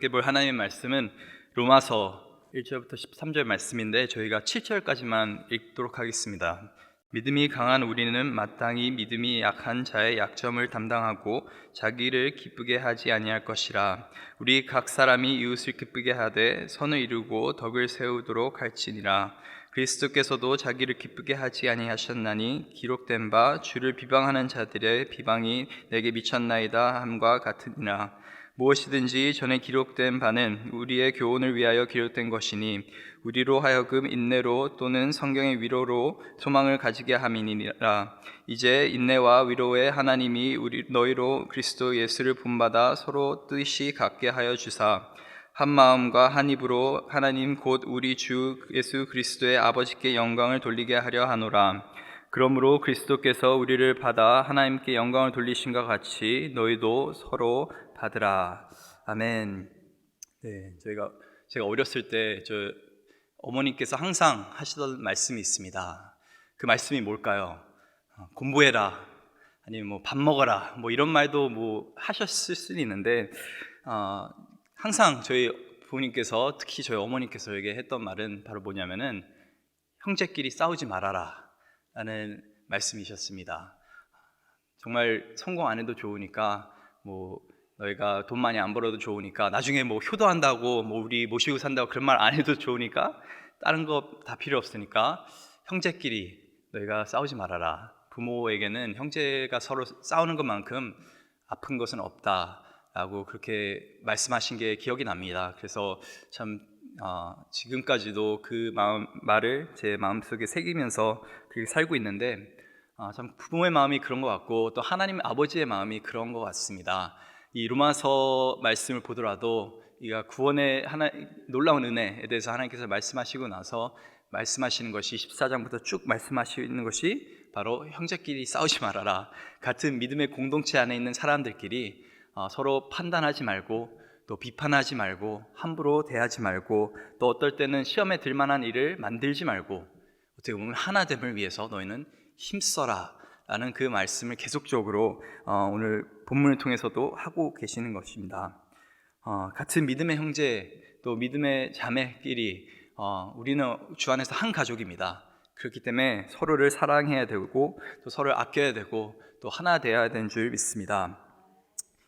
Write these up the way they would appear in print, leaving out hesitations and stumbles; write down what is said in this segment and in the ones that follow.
함께 볼 하나님의 말씀은 로마서 1절부터 13절 말씀인데 저희가 7절까지만 읽도록 하겠습니다. 믿음이 강한 우리는 마땅히 믿음이 약한 자의 약점을 담당하고 자기를 기쁘게 하지 아니할 것이라. 우리 각 사람이 이웃을 기쁘게 하되 선을 이루고 덕을 세우도록 할지니라. 그리스도께서도 자기를 기쁘게 하지 아니하셨나니 기록된 바 주를 비방하는 자들의 비방이 내게 미쳤나이다 함과 같으니라. 무엇이든지 전에 기록된 바는 우리의 교훈을 위하여 기록된 것이니 우리로 하여금 인내로 또는 성경의 위로로 소망을 가지게 함이니라. 이제 인내와 위로의 하나님이 너희로 그리스도 예수를 본받아 서로 뜻이 같게 하여 주사 한 마음과 한 입으로 하나님 곧 우리 주 예수 그리스도의 아버지께 영광을 돌리게 하려 하노라. 그러므로 그리스도께서 우리를 받아 하나님께 영광을 돌리신과 같이 너희도 서로 받으라. 아멘. 네, 제가 어렸을 때 어머니께서 항상 하시던 말씀이 있습니다. 그 말씀이 뭘까요? 공부해라, 아니면 뭐 밥 먹어라, 뭐 이런 말도 뭐 하셨을 수는 있는데 항상 저희 부모님께서, 특히 저희 어머니께서 얘기했던 말은 바로 뭐냐면은 형제끼리 싸우지 말아라 라는 말씀이셨습니다. 정말 성공 안 해도 좋으니까, 뭐 너희가 돈 많이 안 벌어도 좋으니까, 나중에 뭐 효도한다고 뭐 우리 모시고 산다고 그런 말 안 해도 좋으니까, 다른 거 다 필요 없으니까 형제끼리 너희가 싸우지 말아라. 부모에게는 형제가 서로 싸우는 것만큼 아픈 것은 없다 라고 그렇게 말씀하신 게 기억이 납니다. 그래서 참 지금까지도 그 말을 제 마음속에 새기면서 그렇게 살고 있는데, 참 부모의 마음이 그런 것 같고 또 하나님 아버지의 마음이 그런 것 같습니다. 이 로마서 말씀을 보더라도 이가 구원의 놀라운 은혜에 대해서 하나님께서 말씀하시고 나서 말씀하시는 것이 14장부터 쭉 말씀하시는 것이 바로 형제끼리 싸우지 말아라. 같은 믿음의 공동체 안에 있는 사람들끼리 서로 판단하지 말고 또 비판하지 말고 함부로 대하지 말고 또 어떨 때는 시험에 들 만한 일을 만들지 말고 어떻게 보면 하나됨을 위해서 너희는 힘써라 라는 그 말씀을 계속적으로 오늘 본문을 통해서도 하고 계시는 것입니다. 같은 믿음의 형제 또 믿음의 자매끼리 우리는 주 안에서 한 가족입니다. 그렇기 때문에 서로를 사랑해야 되고 또 서로를 아껴야 되고 또 하나 되어야 되는 줄 믿습니다.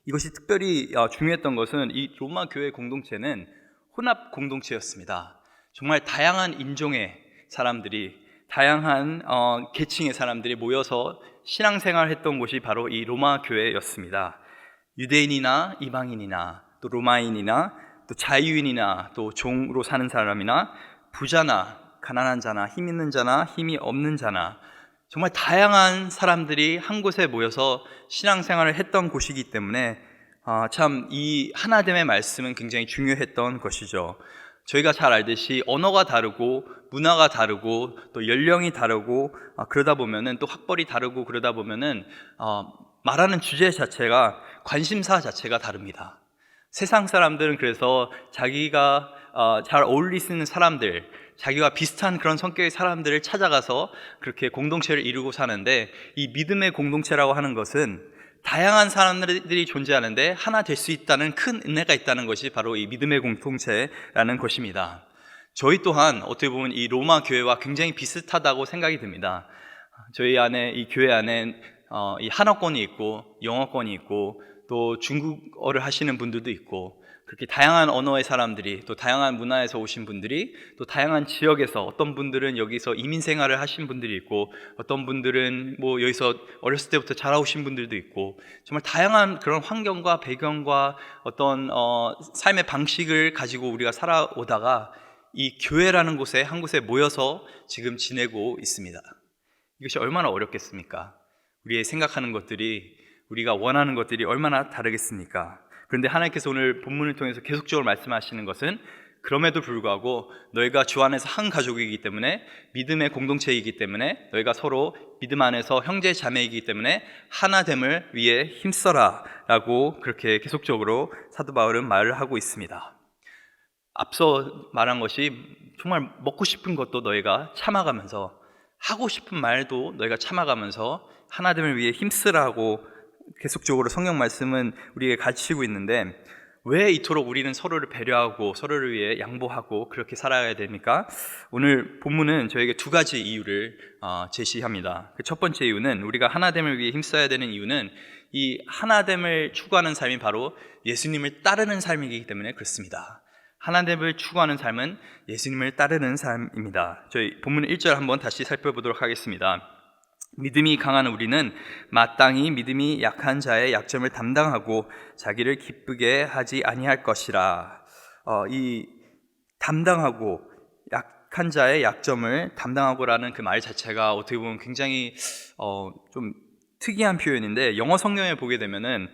이것이 특별히 중요했던 것은 이 로마 교회 공동체는 혼합 공동체였습니다. 정말 다양한 인종의 사람들이, 다양한 계층의 사람들이 모여서 신앙생활을 했던 곳이 바로 이 로마 교회였습니다. 유대인이나 이방인이나 또 로마인이나 또 자유인이나 또 종으로 사는 사람이나 부자나 가난한 자나 힘 있는 자나 힘이 없는 자나 정말 다양한 사람들이 한 곳에 모여서 신앙생활을 했던 곳이기 때문에 참 이 하나됨의 말씀은 굉장히 중요했던 것이죠. 저희가 잘 알듯이 언어가 다르고 문화가 다르고 또 연령이 다르고 그러다 보면은 또 학벌이 다르고 그러다 보면은 말하는 주제 자체가, 관심사 자체가 다릅니다. 세상 사람들은 그래서 자기가 잘 어울릴 수 있는 사람들, 자기와 비슷한 그런 성격의 사람들을 찾아가서 그렇게 공동체를 이루고 사는데, 이 믿음의 공동체라고 하는 것은 다양한 사람들이 존재하는데 하나 될 수 있다는 큰 은혜가 있다는 것이 바로 이 믿음의 공동체라는 것입니다. 저희 또한 어떻게 보면 이 로마 교회와 굉장히 비슷하다고 생각이 듭니다. 저희 안에, 이 교회 안에 이 한어권이 있고 영어권이 있고 또 중국어를 하시는 분들도 있고, 그렇게 다양한 언어의 사람들이, 또 다양한 문화에서 오신 분들이, 또 다양한 지역에서, 어떤 분들은 여기서 이민 생활을 하신 분들이 있고, 어떤 분들은 뭐 여기서 어렸을 때부터 자라오신 분들도 있고, 정말 다양한 그런 환경과 배경과 어떤 삶의 방식을 가지고 우리가 살아오다가 이 교회라는 곳에, 한 곳에 모여서 지금 지내고 있습니다. 이것이 얼마나 어렵겠습니까? 우리의 생각하는 것들이, 우리가 원하는 것들이 얼마나 다르겠습니까? 그런데 하나님께서 오늘 본문을 통해서 계속적으로 말씀하시는 것은, 그럼에도 불구하고 너희가 주 안에서 한 가족이기 때문에, 믿음의 공동체이기 때문에, 너희가 서로 믿음 안에서 형제 자매이기 때문에 하나됨을 위해 힘써라 라고 그렇게 계속적으로 사도 바울은 말을 하고 있습니다. 앞서 말한 것이 정말 먹고 싶은 것도 너희가 참아가면서, 하고 싶은 말도 너희가 참아가면서 하나됨을 위해 힘쓰라고 계속적으로 성경 말씀은 우리에게 가르치고 있는데, 왜 이토록 우리는 서로를 배려하고 서로를 위해 양보하고 그렇게 살아야 됩니까? 오늘 본문은 저에게 두 가지 이유를 제시합니다. 그 첫 번째 이유는 우리가 하나됨을 위해 힘써야 되는 이유는 이 하나됨을 추구하는 삶이 바로 예수님을 따르는 삶이기 때문에 그렇습니다. 하나됨을 추구하는 삶은 예수님을 따르는 삶입니다. 저희 본문 1절 한번 다시 살펴보도록 하겠습니다. 믿음이 강한 우리는 마땅히 믿음이 약한 자의 약점을 담당하고 자기를 기쁘게 하지 아니할 것이라. 이 담당하고 약한 자의 약점을 담당하고라는 그 말 자체가 어떻게 보면 굉장히 좀 특이한 표현인데, 영어 성경에 보게 되면은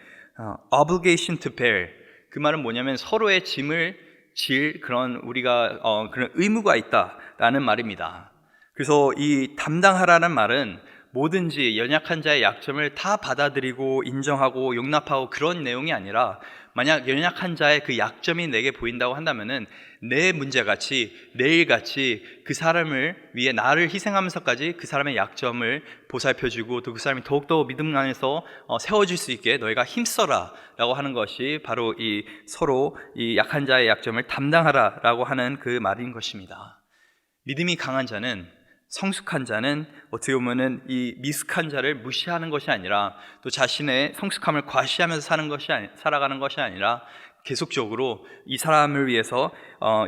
obligation to bear, 그 말은 뭐냐면 서로의 짐을 질 그런 우리가 그런 의무가 있다라는 말입니다. 그래서 이 담당하라는 말은 뭐든지 연약한 자의 약점을 다 받아들이고 인정하고 용납하고 그런 내용이 아니라, 만약 연약한 자의 그 약점이 내게 보인다고 한다면은 내 문제같이 내일같이 그 사람을 위해 나를 희생하면서까지 그 사람의 약점을 보살펴주고 또 그 사람이 더욱더 믿음 안에서 세워질 수 있게 너희가 힘써라 라고 하는 것이 바로 이 서로 이 약한 자의 약점을 담당하라 라고 하는 그 말인 것입니다. 믿음이 강한 자는, 성숙한 자는 어떻게 보면은 이 미숙한 자를 무시하는 것이 아니라 또 자신의 성숙함을 과시하면서 살아가는 것이 아니라 계속적으로 이 사람을 위해서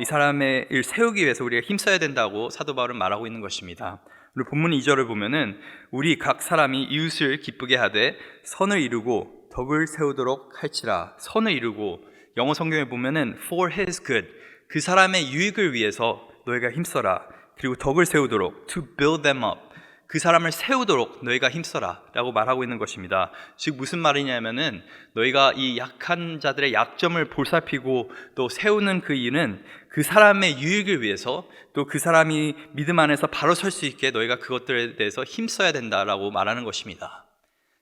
이 사람의 일 세우기 위해서 우리가 힘써야 된다고 사도 바울은 말하고 있는 것입니다. 우리 본문 2절을 보면은 우리 각 사람이 이웃을 기쁘게 하되 선을 이루고 덕을 세우도록 할지라. 선을 이루고, 영어 성경에 보면은 for his good, 그 사람의 유익을 위해서 너희가 힘써라. 그리고 덕을 세우도록, to build them up, 그 사람을 세우도록 너희가 힘써라 라고 말하고 있는 것입니다. 즉 무슨 말이냐면은 너희가 이 약한 자들의 약점을 보살피고 또 세우는 그 이유는 그 사람의 유익을 위해서, 또 그 사람이 믿음 안에서 바로 설 수 있게 너희가 그것들에 대해서 힘써야 된다라고 말하는 것입니다.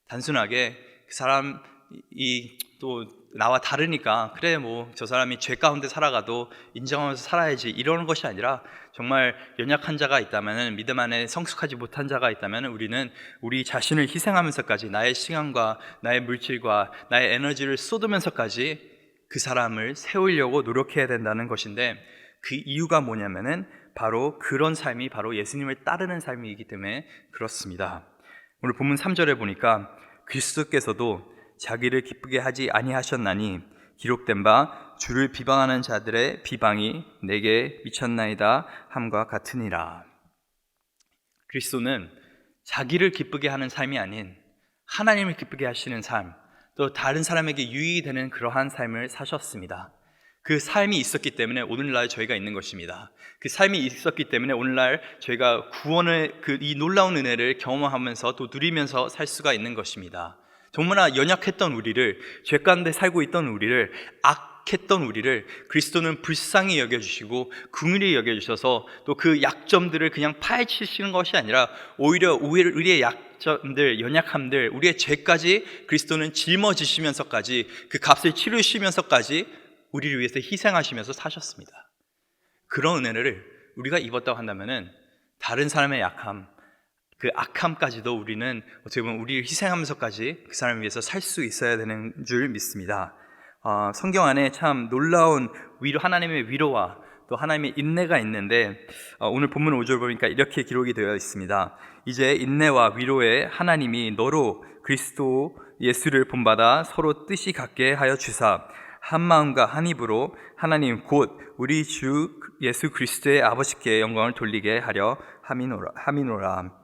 단순하게 그 사람이 또 나와 다르니까 그래 뭐 저 사람이 죄 가운데 살아가도 인정하면서 살아야지 이러는 것이 아니라, 정말 연약한 자가 있다면, 믿음 안에 성숙하지 못한 자가 있다면 우리는 우리 자신을 희생하면서까지 나의 시간과 나의 물질과 나의 에너지를 쏟으면서까지 그 사람을 세우려고 노력해야 된다는 것인데, 그 이유가 뭐냐면은 바로 그런 삶이 바로 예수님을 따르는 삶이기 때문에 그렇습니다. 오늘 본문 3절에 보니까 그리스도께서도 자기를 기쁘게 하지 아니하셨나니 기록된 바 주를 비방하는 자들의 비방이 내게 미쳤나이다 함과 같으니라. 그리스도는 자기를 기쁘게 하는 삶이 아닌 하나님을 기쁘게 하시는 삶, 또 다른 사람에게 유익이 되는 그러한 삶을 사셨습니다. 그 삶이 있었기 때문에 오늘날 저희가 있는 것입니다. 그 삶이 있었기 때문에 오늘날 저희가 구원의 이 놀라운 은혜를 경험하면서 또 누리면서 살 수가 있는 것입니다. 정말 연약했던 우리를, 죄 가운데 살고 있던 우리를, 악했던 우리를 그리스도는 불쌍히 여겨주시고 긍휼히 여겨주셔서 또 그 약점들을 그냥 파헤치시는 것이 아니라 오히려 우리의 약점들, 연약함들, 우리의 죄까지 그리스도는 짊어지시면서까지 그 값을 치르시면서까지 우리를 위해서 희생하시면서 사셨습니다. 그런 은혜를 우리가 입었다고 한다면은 다른 사람의 약함, 그 악함까지도 우리는 어떻게 보면 우리를 희생하면서까지 그 사람을 위해서 살 수 있어야 되는 줄 믿습니다. 성경 안에 참 놀라운 하나님의 위로와 또 하나님의 인내가 있는데, 오늘 본문 5절 보니까 이렇게 기록이 되어 있습니다. 이제 인내와 위로에 하나님이 너로 그리스도 예수를 본받아 서로 뜻이 같게 하여 주사 한 마음과 한 입으로 하나님 곧 우리 주 예수 그리스도의 아버지께 영광을 돌리게 하려 함이노라.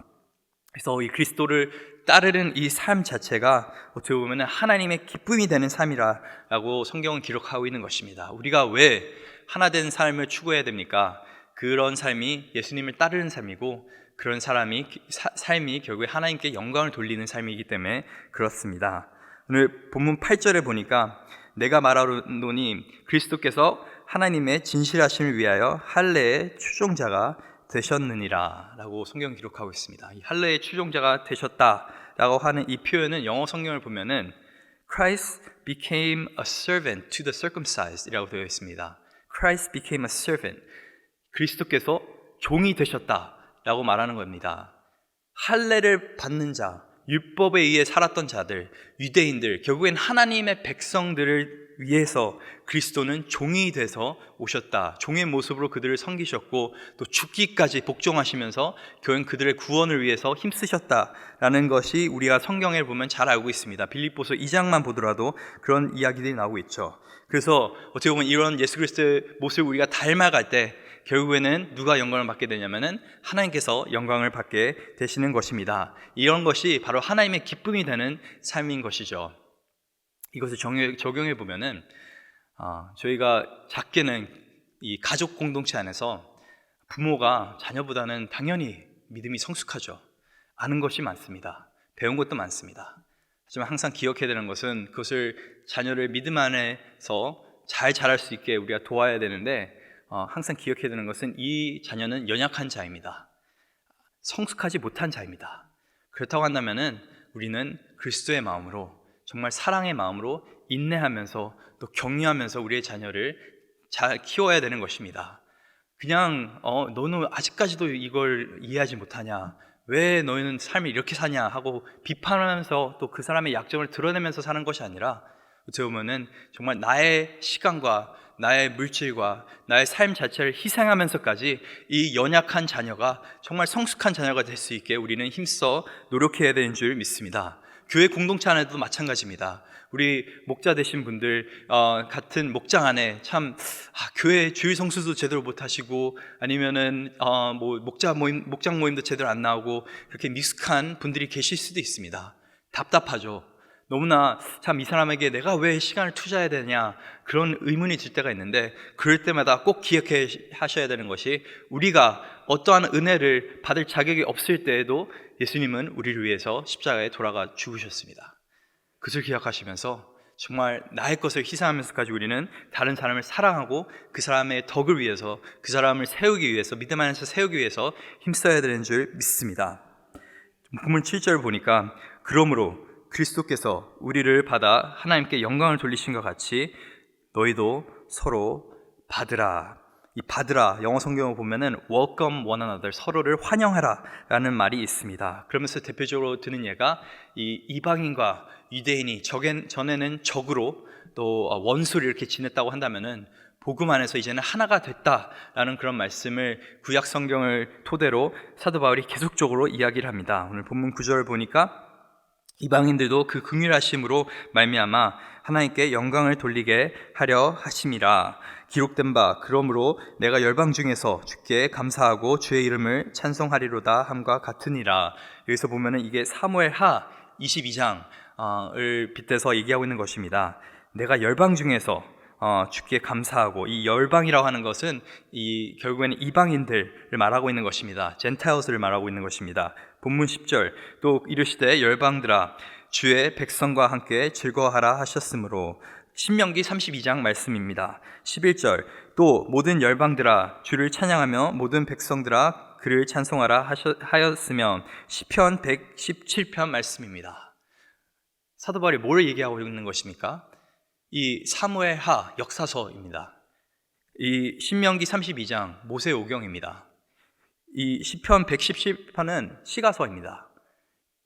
그래서 이 그리스도를 따르는 이 삶 자체가 어떻게 보면 하나님의 기쁨이 되는 삶이라고 성경은 기록하고 있는 것입니다. 우리가 왜 하나된 삶을 추구해야 됩니까? 그런 삶이 예수님을 따르는 삶이고, 그런 삶이 결국에 하나님께 영광을 돌리는 삶이기 때문에 그렇습니다. 오늘 본문 8절에 보니까 내가 말하노니 그리스도께서 하나님의 진실하심을 위하여 할례의 추종자가 되셨느니라 라고 성경 기록하고 있습니다. 이 할례의 추종자가 되셨다라고 하는 이 표현은 영어 성경을 보면은 Christ became a servant to the circumcised 이라고 되어 있습니다. Christ became a servant, 그리스도께서 종이 되셨다라고 말하는 겁니다. 할례를 받는 자, 율법에 의해 살았던 자들, 유대인들, 결국엔 하나님의 백성들을 위해서 그리스도는 종이 돼서 오셨다. 종의 모습으로 그들을 섬기셨고 또 죽기까지 복종하시면서 결국 그들의 구원을 위해서 힘쓰셨다라는 것이 우리가 성경에 보면 잘 알고 있습니다. 빌립보서 2장만 보더라도 그런 이야기들이 나오고 있죠. 그래서 어떻게 보면 이런 예수 그리스도의 모습을 우리가 닮아갈 때 결국에는 누가 영광을 받게 되냐면은 하나님께서 영광을 받게 되시는 것입니다. 이런 것이 바로 하나님의 기쁨이 되는 삶인 것이죠. 이것을 적용해 보면은 저희가 작게는 이 가족 공동체 안에서 부모가 자녀보다는 당연히 믿음이 성숙하죠. 아는 것이 많습니다. 배운 것도 많습니다. 하지만 항상 기억해야 되는 것은 그것을 자녀를 믿음 안에서 잘 자랄 수 있게 우리가 도와야 되는데 항상 기억해야 되는 것은 이 자녀는 연약한 자입니다. 성숙하지 못한 자입니다. 그렇다고 한다면은 우리는 그리스도의 마음으로 정말 사랑의 마음으로 인내하면서 또 격려하면서 우리의 자녀를 잘 키워야 되는 것입니다. 그냥 너는 아직까지도 이걸 이해하지 못하냐, 왜 너희는 삶을 이렇게 사냐 하고 비판하면서 또 그 사람의 약점을 드러내면서 사는 것이 아니라 어떻게 보면은 정말 나의 시간과 나의 물질과 나의 삶 자체를 희생하면서까지 이 연약한 자녀가 정말 성숙한 자녀가 될 수 있게 우리는 힘써 노력해야 되는 줄 믿습니다. 교회 공동체 안에도 마찬가지입니다. 우리 목자 되신 분들 같은 목장 안에 참 교회 주일 성수도 제대로 못 하시고 아니면은 목장 모임도 제대로 안 나오고 그렇게 미숙한 분들이 계실 수도 있습니다. 답답하죠. 너무나 참 이 사람에게 내가 왜 시간을 투자해야 되냐 그런 의문이 들 때가 있는데 그럴 때마다 꼭 기억해 하셔야 되는 것이 우리가 어떠한 은혜를 받을 자격이 없을 때에도 예수님은 우리를 위해서 십자가에 돌아가 죽으셨습니다. 그것을 기억하시면서 정말 나의 것을 희생하면서까지 우리는 다른 사람을 사랑하고 그 사람의 덕을 위해서 그 사람을 세우기 위해서 믿음 안에서 세우기 위해서 힘써야 되는 줄 믿습니다. 본문 7절 보니까 그러므로 그리스도께서 우리를 받아 하나님께 영광을 돌리신 것 같이 너희도 서로 받으라. 이 받으라 영어 성경을 보면은 welcome one another, 서로를 환영하라 라는 말이 있습니다. 그러면서 대표적으로 드는 예가 이 이방인과 유대인이 전에는 적으로 또 원수를 이렇게 지냈다고 한다면은 복음 안에서 이제는 하나가 됐다라는 그런 말씀을 구약 성경을 토대로 사도 바울이 계속적으로 이야기를 합니다. 오늘 본문 9절 보니까 이방인들도 그 긍휼하심으로 말미암아 하나님께 영광을 돌리게 하려 하심이라. 기록된 바 그러므로 내가 열방 중에서 주께 감사하고 주의 이름을 찬송하리로다 함과 같으니라. 여기서 보면은 이게 사무엘하 22장을 빗대서 얘기하고 있는 것입니다. 내가 열방 중에서 주께 감사하고, 이 열방이라고 하는 것은 결국에는 이방인들을 말하고 있는 것입니다. 젠타일스를 말하고 있는 것입니다. 본문 10절 또 이르시되 열방들아 주의 백성과 함께 즐거워하라 하셨으므로. 신명기 32장 말씀입니다. 11절 또 모든 열방들아 주를 찬양하며 모든 백성들아 그를 찬송하라 하였으면 시편 117편 말씀입니다. 사도 바울이 뭘 얘기하고 있는 것입니까? 이 사무엘하 역사서입니다. 이 신명기 32장 모세오경입니다. 이 시편 117편은 시가서입니다.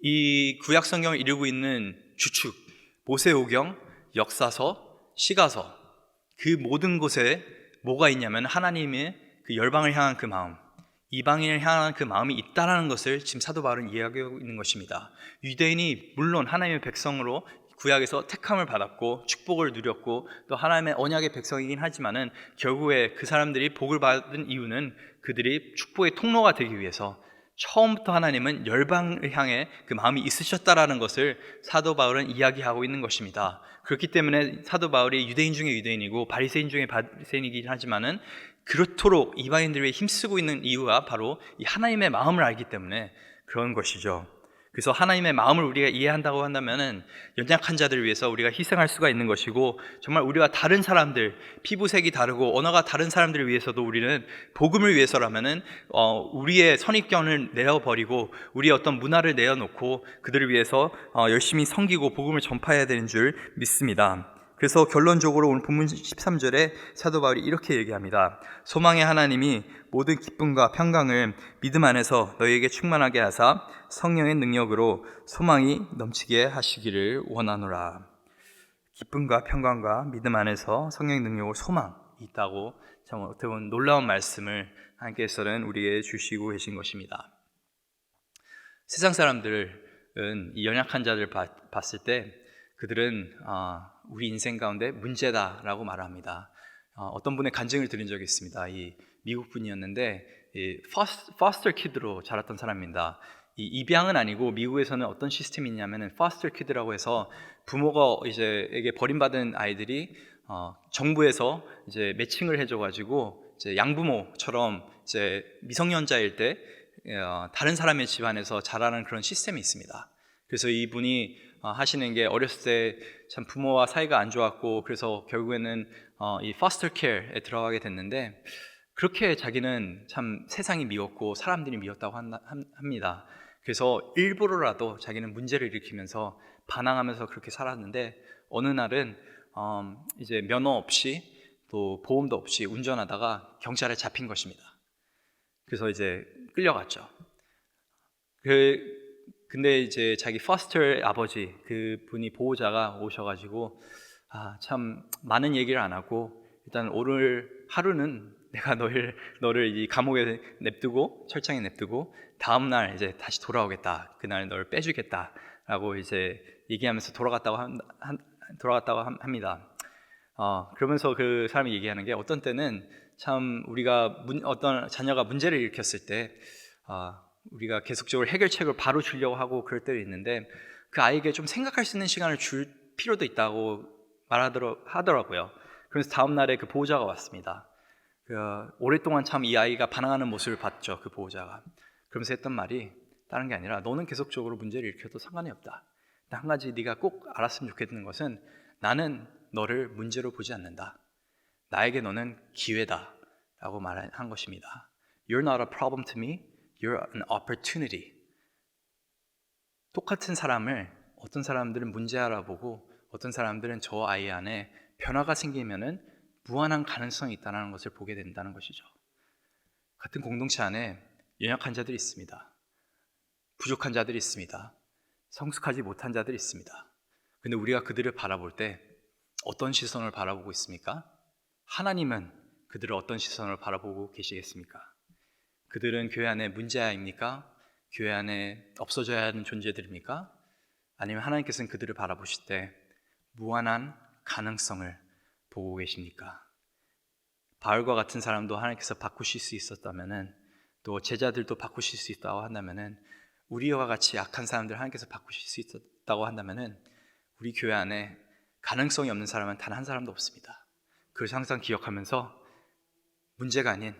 이 구약 성경을 이루고 있는 주축 모세오경, 역사서, 시가서, 그 모든 곳에 뭐가 있냐면 하나님의 그 열방을 향한 그 마음, 이방인을 향한 그 마음이 있다라는 것을 지금 사도 바울은 이야기하고 있는 것입니다. 유대인이 물론 하나님의 백성으로 구약에서 택함을 받았고 축복을 누렸고 또 하나님의 언약의 백성이긴 하지만은 결국에 그 사람들이 복을 받은 이유는 그들이 축복의 통로가 되기 위해서 처음부터 하나님은 열방을 향해 그 마음이 있으셨다라는 것을 사도 바울은 이야기하고 있는 것입니다. 그렇기 때문에 사도 바울이 유대인 중에 유대인이고 바리새인 중에 바리새인이긴 하지만은 그렇도록 이방인들을 위해 힘쓰고 있는 이유가 바로 이 하나님의 마음을 알기 때문에 그런 것이죠. 그래서 하나님의 마음을 우리가 이해한다고 한다면은 연약한 자들을 위해서 우리가 희생할 수가 있는 것이고, 정말 우리와 다른 사람들, 피부색이 다르고 언어가 다른 사람들을 위해서도 우리는 복음을 위해서라면은 우리의 선입견을 내어버리고 우리의 어떤 문화를 내어놓고 그들을 위해서 열심히 섬기고 복음을 전파해야 되는 줄 믿습니다. 그래서 결론적으로 오늘 본문 13절에 사도 바울이 이렇게 얘기합니다. 소망의 하나님이 모든 기쁨과 평강을 믿음 안에서 너희에게 충만하게 하사 성령의 능력으로 소망이 넘치게 하시기를 원하노라. 기쁨과 평강과 믿음 안에서 성령의 능력을 소망이 있다고 참 어떻게 보면 놀라운 말씀을 하나님께서는 우리에게 주시고 계신 것입니다. 세상 사람들은 이 연약한 자들 봤을 때 그들은 우리 인생 가운데 문제다라고 말합니다. 어떤 분의 간증을 들은 적이 있습니다. 이 미국 분이었는데 이 포스터 키드로 자랐던 사람입니다. 이 입양은 아니고 미국에서는 어떤 시스템이 있냐면은 포스터 키드라고 해서 부모가 이제 버림받은 아이들이 정부에서 이제 매칭을 해줘가지고 이제 양부모처럼 이제 미성년자일 때 다른 사람의 집안에서 자라는 그런 시스템이 있습니다. 그래서 이분이 하시는 게 어렸을 때 참 부모와 사이가 안 좋았고 그래서 결국에는 이 포스터 케어에 들어가게 됐는데 그렇게 자기는 참 세상이 미웠고 사람들이 미웠다고 합니다. 그래서 일부러라도 자기는 문제를 일으키면서 반항하면서 그렇게 살았는데 어느 날은 이제 면허 없이 또 보험도 없이 운전하다가 경찰에 잡힌 것입니다. 그래서 이제 끌려갔죠. 근데 이제 자기 포스터의 아버지 그분이 보호자가 오셔가지고 참 많은 얘기를 안 하고 일단 오늘 하루는 내가 너를 이 감옥에 냅두고 철창에 냅두고 다음 날 이제 다시 돌아오겠다. 그날 너를 빼주겠다라고 이제 얘기하면서 돌아갔다고 합니다. 그러면서 그 사람이 얘기하는 게 어떤 때는 참 우리가 어떤 자녀가 문제를 일으켰을 때 우리가 계속적으로 해결책을 바로 주려고 하고 그럴 때도 있는데 그 아이에게 좀 생각할 수 있는 시간을 줄 필요도 있다고 하더라고요. 그래서 다음 날에 그 보호자가 왔습니다. 오랫동안 참 이 아이가 반항하는 모습을 봤죠. 그 보호자가. 그러면서 했던 말이 다른 게 아니라 너는 계속적으로 문제를 일으켜도 상관이 없다. 근데 한 가지 네가 꼭 알았으면 좋겠는 것은 나는 너를 문제로 보지 않는다. 나에게 너는 기회다 라고 말한 것입니다. You're not a problem to me. You're an opportunity. 똑같은 사람을 어떤 사람들은 문제하라 보고 어떤 사람들은 저 아이 안에 변화가 생기면은 무한한 가능성이 있다는 것을 보게 된다는 것이죠. 같은 공동체 안에 연약한 자들이 있습니다. 부족한 자들이 있습니다. 성숙하지 못한 자들이 있습니다. 근데 우리가 그들을 바라볼 때 어떤 시선을 바라보고 있습니까? 하나님은 그들을 어떤 시선을 바라보고 계시겠습니까? 그들은 교회 안에 문제아입니까? 교회 안에 없어져야 하는 존재들입니까? 아니면 하나님께서는 그들을 바라보실 때 무한한 가능성을 보고 계십니까? 바울과 같은 사람도 하나님께서 바꾸실 수 있었다면은 또 제자들도 바꾸실 수 있다고 한다면은 우리와 같이 약한 사람들 하나님께서 바꾸실 수 있었다고 한다면은 우리 교회 안에 가능성이 없는 사람은 단 한 사람도 없습니다. 그것을 항상 기억하면서 문제가 아닌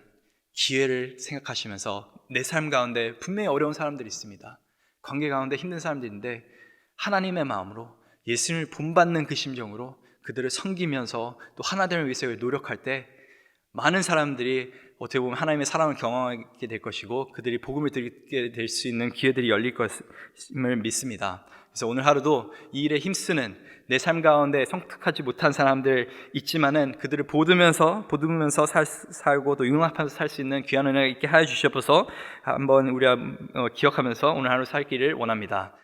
기회를 생각하시면서 내 삶 가운데 분명히 어려운 사람들이 있습니다. 관계 가운데 힘든 사람들인데 하나님의 마음으로 예수님을 본받는 그 심정으로 그들을 섬기면서 또 하나됨을 위해서 노력할 때 많은 사람들이 어떻게 보면 하나님의 사랑을 경험하게 될 것이고 그들이 복음을 듣게 될 수 있는 기회들이 열릴 것임을 믿습니다. 그래서 오늘 하루도 이 일에 힘쓰는 내 삶 가운데 성숙하지 못한 사람들 있지만은 그들을 보듬으면서 살고 또 융합하면서 살 수 있는 귀한 은혜가 있게 하여 주시옵소서. 한번 우리가 기억하면서 오늘 하루 살기를 원합니다.